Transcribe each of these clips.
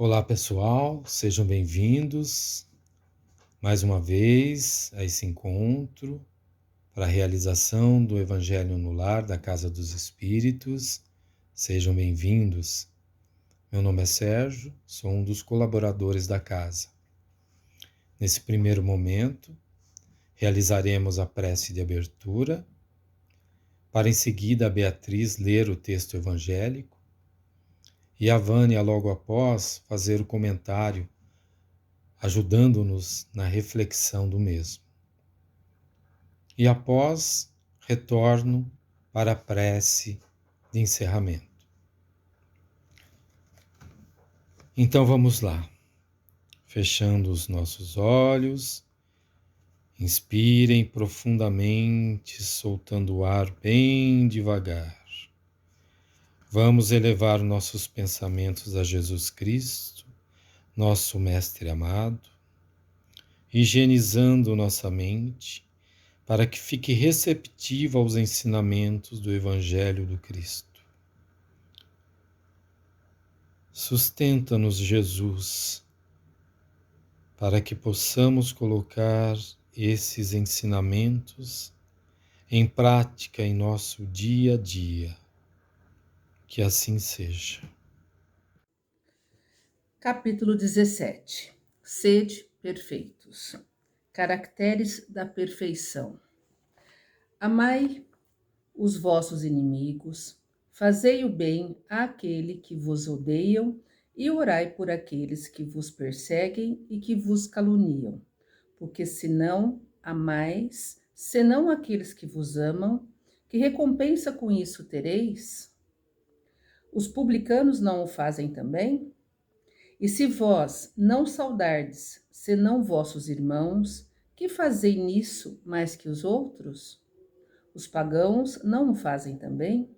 Olá pessoal, sejam bem-vindos mais uma vez a esse encontro para a realização do Evangelho no Lar da Casa dos Espíritos. Sejam bem-vindos. Meu nome é Sérgio, sou um dos colaboradores da casa. Nesse primeiro momento, realizaremos a prece de abertura, para em seguida a Beatriz ler o texto evangélico e a Vânia logo após fazer o comentário ajudando-nos na reflexão do mesmo. E após, retorno para a prece de encerramento. Então vamos lá, fechando os nossos olhos, inspirem profundamente, soltando o ar bem devagar. Vamos elevar nossos pensamentos a Jesus Cristo, nosso Mestre amado, higienizando nossa mente, para que fique receptiva aos ensinamentos do Evangelho do Cristo. Sustenta-nos, Jesus, para que possamos colocar esses ensinamentos em prática em nosso dia a dia. Que assim seja. Capítulo 17. Sede perfeitos. Caracteres da perfeição. Amai os vossos inimigos, fazei o bem àquele que vos odeiam e orai por aqueles que vos perseguem e que vos caluniam, porque senão amais, senão aqueles que vos amam, que recompensa com isso tereis? Os publicanos não o fazem também? E se vós não saudardes, senão vossos irmãos, que fazei nisso mais que os outros? Os pagãos não o fazem também?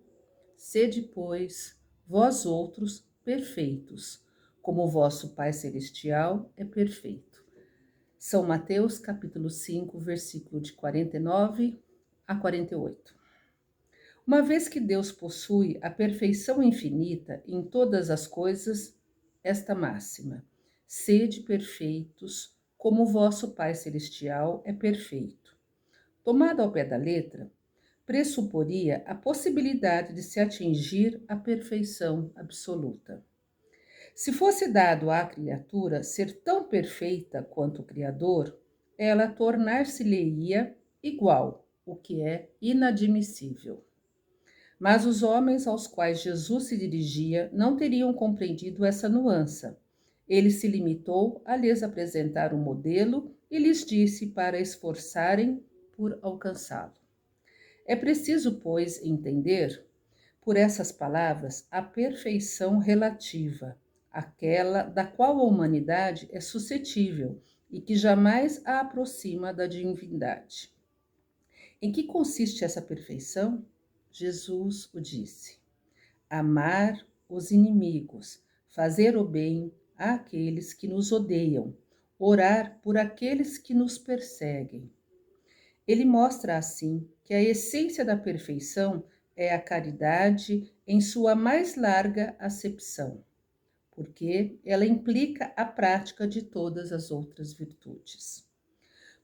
Sede, pois, vós outros perfeitos, como o vosso Pai Celestial é perfeito. São Mateus, capítulo 5, versículo de 49 a 48. Uma vez que Deus possui a perfeição infinita em todas as coisas, esta máxima: sede perfeitos, como o vosso Pai Celestial é perfeito. Tomada ao pé da letra, pressuporia a possibilidade de se atingir a perfeição absoluta. Se fosse dado à criatura ser tão perfeita quanto o Criador, ela tornar-se-lhe-ia igual, o que é inadmissível. Mas os homens aos quais Jesus se dirigia não teriam compreendido essa nuance. Ele se limitou a lhes apresentar um modelo e lhes disse para esforçarem por alcançá-lo. É preciso, pois, entender, por essas palavras, a perfeição relativa, aquela da qual a humanidade é suscetível e que jamais a aproxima da divindade. Em que consiste essa perfeição? Jesus o disse: amar os inimigos, fazer o bem àqueles que nos odeiam, orar por aqueles que nos perseguem. Ele mostra assim que a essência da perfeição é a caridade em sua mais larga acepção, porque ela implica a prática de todas as outras virtudes.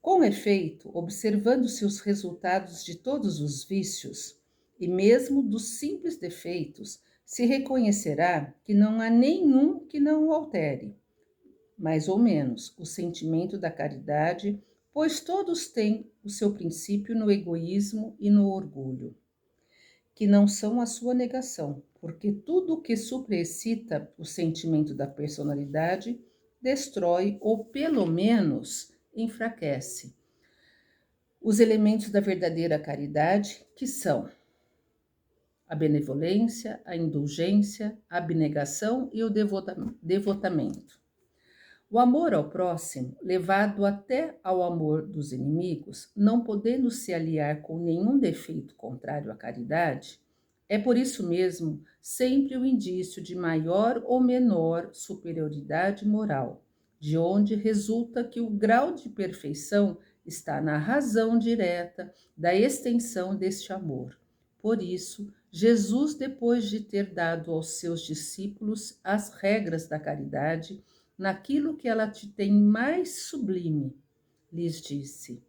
Com efeito, observando-se os resultados de todos os vícios, e mesmo dos simples defeitos, se reconhecerá que não há nenhum que não o altere, mais ou menos, o sentimento da caridade, pois todos têm o seu princípio no egoísmo e no orgulho, que não são a sua negação, porque tudo o que superexcita o sentimento da personalidade destrói ou, pelo menos, enfraquece os elementos da verdadeira caridade, que são a benevolência, a indulgência, a abnegação e o devotamento. O amor ao próximo, levado até ao amor dos inimigos, não podendo se aliar com nenhum defeito contrário à caridade, é por isso mesmo sempre o indício de maior ou menor superioridade moral, de onde resulta que o grau de perfeição está na razão direta da extensão deste amor. Por isso, Jesus, depois de ter dado aos seus discípulos as regras da caridade, naquilo que ela te tem mais sublime, lhes disse: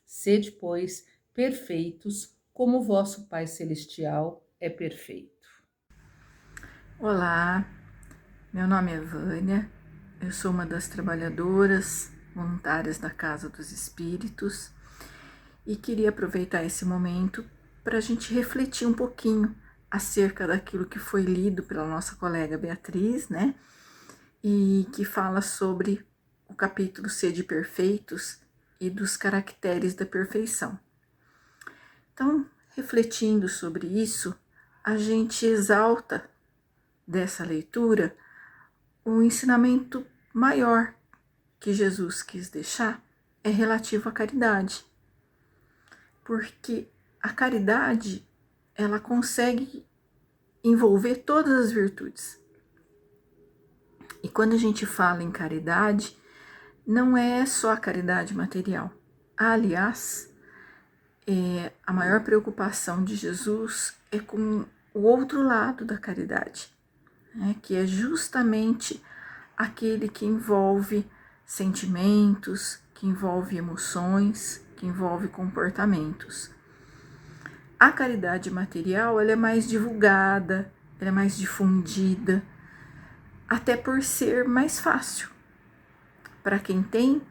Sede, pois, perfeitos, como vosso Pai Celestial é perfeito. Olá, meu nome é Vânia, eu sou uma das trabalhadoras voluntárias da Casa dos Espíritos e queria aproveitar esse momento para a gente refletir um pouquinho acerca daquilo que foi lido pela nossa colega Beatriz, né? E que fala sobre o capítulo Sede Perfeitos e dos caracteres da perfeição. Então, refletindo sobre isso, a gente exalta dessa leitura o ensinamento maior que Jesus quis deixar é relativo à caridade. Porque a caridade, ela consegue envolver todas as virtudes. E quando a gente fala em caridade, não é só a caridade material. Aliás, a maior preocupação de Jesus é com o outro lado da caridade, né, que é justamente aquele que envolve sentimentos, que envolve emoções, que envolve comportamentos. A caridade material, ela é mais divulgada, ela é mais difundida, até por ser mais fácil. Para quem tem,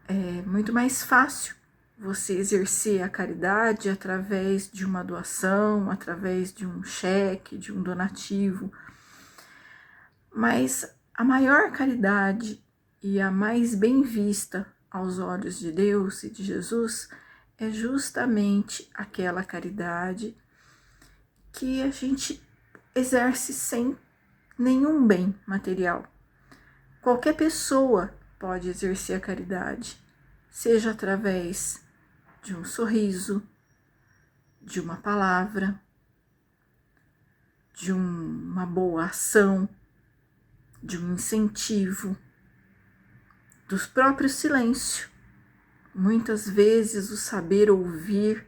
é muito mais fácil você exercer a caridade através de uma doação, através de um cheque, de um donativo. Mas a maior caridade e a mais bem vista aos olhos de Deus e de Jesus é justamente aquela caridade que a gente exerce sem nenhum bem material. Qualquer pessoa pode exercer a caridade, seja através de um sorriso, de uma palavra, de uma boa ação, de um incentivo, dos próprios silêncios. Muitas vezes o saber ouvir,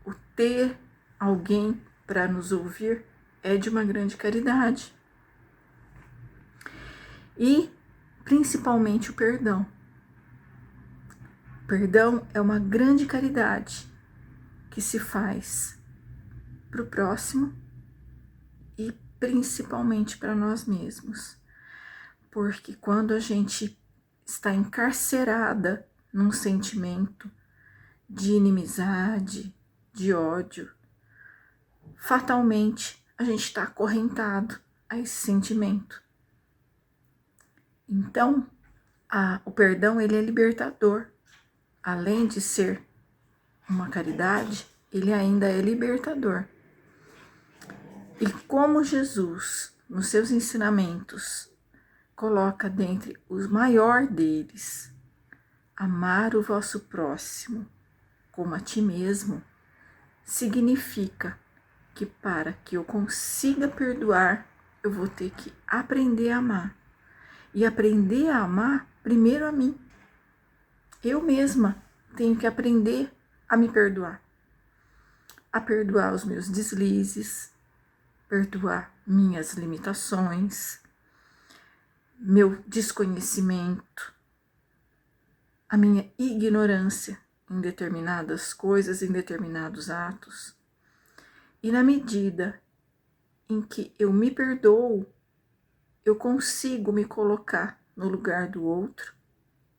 o ter alguém para nos ouvir é de uma grande caridade. E principalmente o perdão. O perdão é uma grande caridade que se faz para o próximo e principalmente para nós mesmos. Porque quando a gente está encarcerada num sentimento de inimizade, de ódio, fatalmente a gente está acorrentado a esse sentimento. Então, o perdão, ele é libertador. Além de ser uma caridade, ele ainda é libertador. E como Jesus, nos seus ensinamentos, coloca dentre os maiores deles, amar o vosso próximo como a ti mesmo, significa que para que eu consiga perdoar, eu vou ter que aprender a amar. E aprender a amar primeiro a mim. Eu mesma tenho que aprender a me perdoar. A perdoar os meus deslizes, perdoar minhas limitações, meu desconhecimento, a minha ignorância em determinadas coisas, em determinados atos. E na medida em que eu me perdoo, eu consigo me colocar no lugar do outro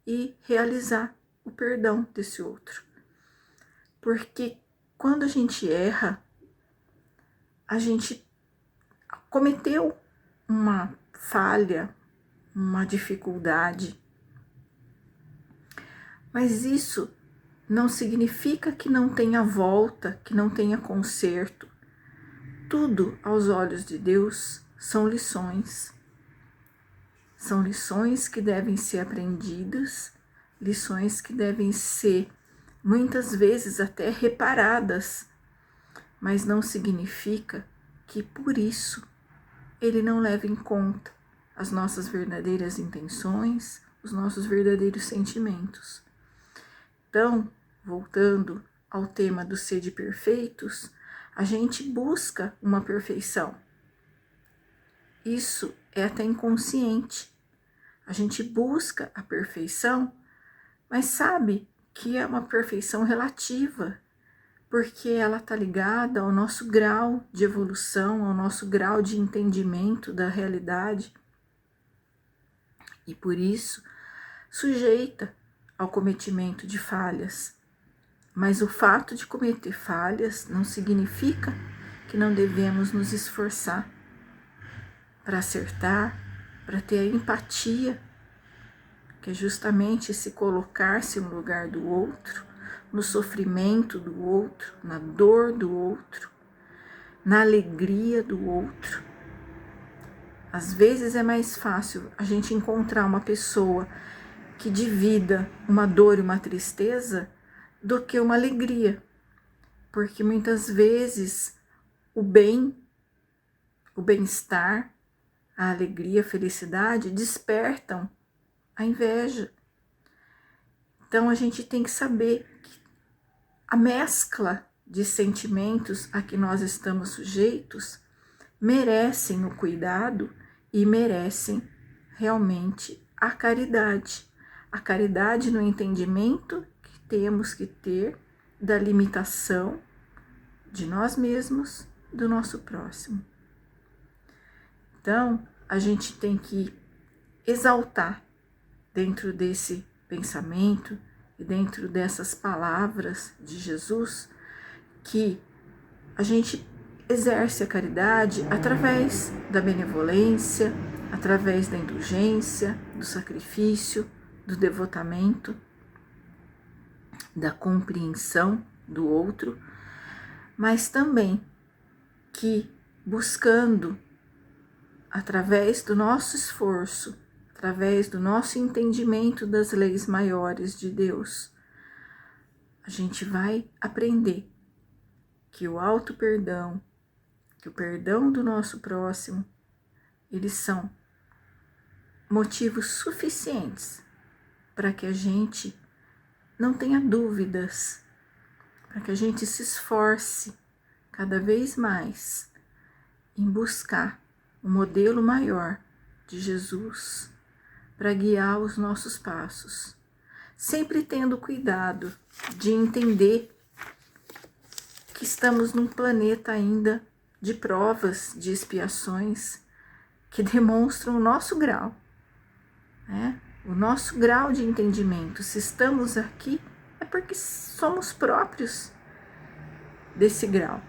e realizar o perdão desse outro. Porque quando a gente erra, a gente cometeu uma falha, uma dificuldade. Mas isso não significa que não tenha volta, que não tenha conserto. Tudo aos olhos de Deus são lições. São lições que devem ser aprendidas, lições que devem ser muitas vezes até reparadas, mas não significa que por isso ele não leva em conta as nossas verdadeiras intenções, os nossos verdadeiros sentimentos. Então, voltando ao tema do sede perfeitos, a gente busca uma perfeição. Isso é até inconsciente. A gente busca a perfeição, mas sabe que é uma perfeição relativa, porque ela está ligada ao nosso grau de evolução, ao nosso grau de entendimento da realidade, e por isso sujeita ao cometimento de falhas. Mas o fato de cometer falhas não significa que não devemos nos esforçar para acertar, para ter a empatia, que é justamente se colocar-se no lugar do outro, no sofrimento do outro, na dor do outro, na alegria do outro. Às vezes é mais fácil a gente encontrar uma pessoa que divida uma dor e uma tristeza do que uma alegria, porque muitas vezes o bem, o bem-estar, a alegria, a felicidade despertam a inveja. Então a gente tem que saber que a mescla de sentimentos a que nós estamos sujeitos merecem o cuidado e merecem realmente a caridade. A caridade no entendimento que temos que ter da limitação de nós mesmos, do nosso próximo. Então, a gente tem que exaltar dentro desse pensamento e dentro dessas palavras de Jesus que a gente exerce a caridade através da benevolência, através da indulgência, do sacrifício, do devotamento, da compreensão do outro, mas também que buscando, através do nosso esforço, através do nosso entendimento das leis maiores de Deus, a gente vai aprender que o auto-perdão, que o perdão do nosso próximo, eles são motivos suficientes para que a gente não tenha dúvidas, para que a gente se esforce cada vez mais em buscar o modelo maior de Jesus para guiar os nossos passos, sempre tendo cuidado de entender que estamos num planeta ainda de provas, de expiações que demonstram o nosso grau, né? O nosso grau de entendimento. Se estamos aqui é porque somos próprios desse grau.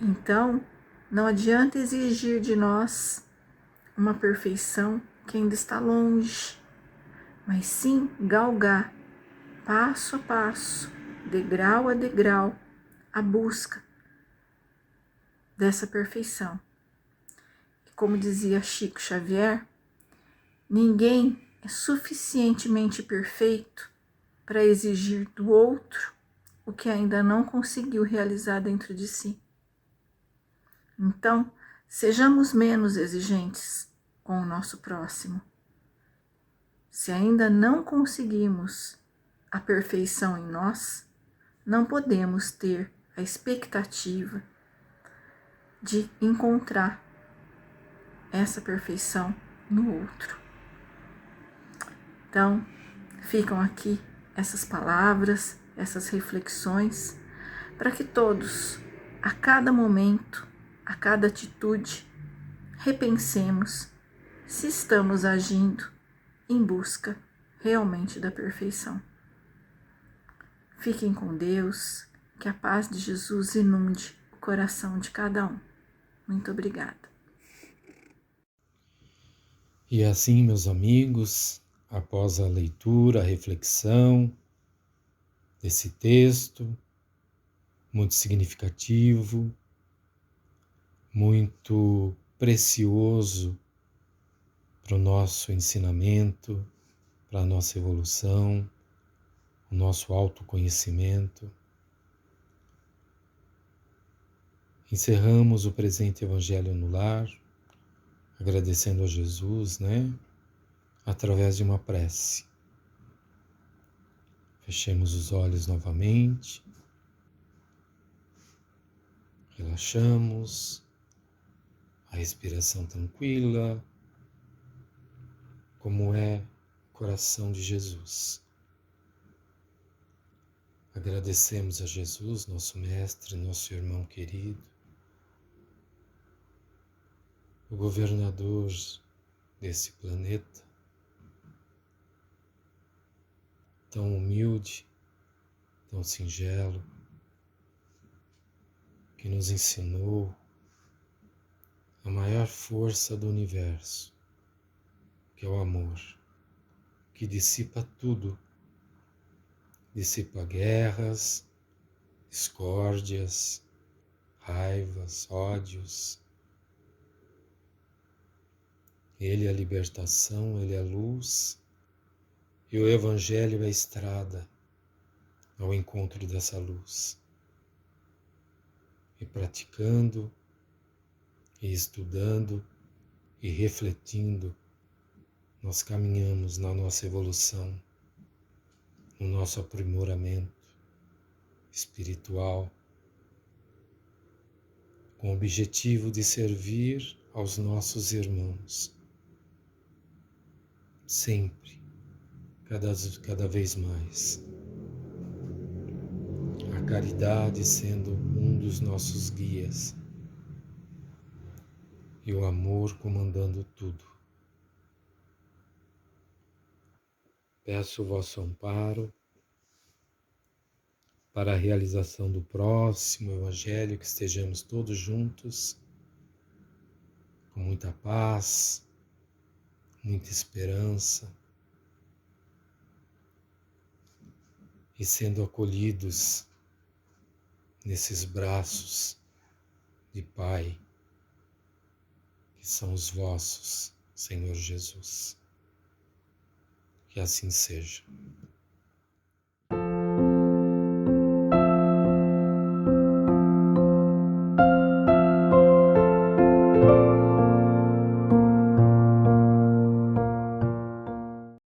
Então, não adianta exigir de nós uma perfeição que ainda está longe, mas sim galgar, passo a passo, degrau a degrau, a busca dessa perfeição. E como dizia Chico Xavier, ninguém é suficientemente perfeito para exigir do outro o que ainda não conseguiu realizar dentro de si. Então, sejamos menos exigentes com o nosso próximo. Se ainda não conseguimos a perfeição em nós, não podemos ter a expectativa de encontrar essa perfeição no outro. Então, ficam aqui essas palavras, essas reflexões, para que todos, a cada momento, a cada atitude, repensemos se estamos agindo em busca realmente da perfeição. Fiquem com Deus, que a paz de Jesus inunde o coração de cada um. Muito obrigada. E assim, meus amigos, após a leitura, a reflexão desse texto, muito significativo, muito precioso para o nosso ensinamento, para a nossa evolução, o nosso autoconhecimento. Encerramos o presente Evangelho no Lar, agradecendo a Jesus, através de uma prece. Fechemos os olhos novamente. Relaxamos, a respiração tranquila, como é o coração de Jesus. Agradecemos a Jesus, nosso Mestre, nosso irmão querido, o governador desse planeta, tão humilde, tão singelo, que nos ensinou a maior força do universo, que é o amor, que dissipa tudo, dissipa guerras, discórdias, raivas, ódios. Ele é a libertação, Ele é a luz, e o Evangelho é a estrada ao encontro dessa luz. E praticando, e estudando, e refletindo, nós caminhamos na nossa evolução, no nosso aprimoramento espiritual, com o objetivo de servir aos nossos irmãos, sempre, cada vez mais. A caridade sendo um dos nossos guias e o amor comandando tudo. Peço o vosso amparo para a realização do próximo Evangelho, que estejamos todos juntos, com muita paz, muita esperança, e sendo acolhidos nesses braços de Pai, que são os vossos, Senhor Jesus. Que assim seja.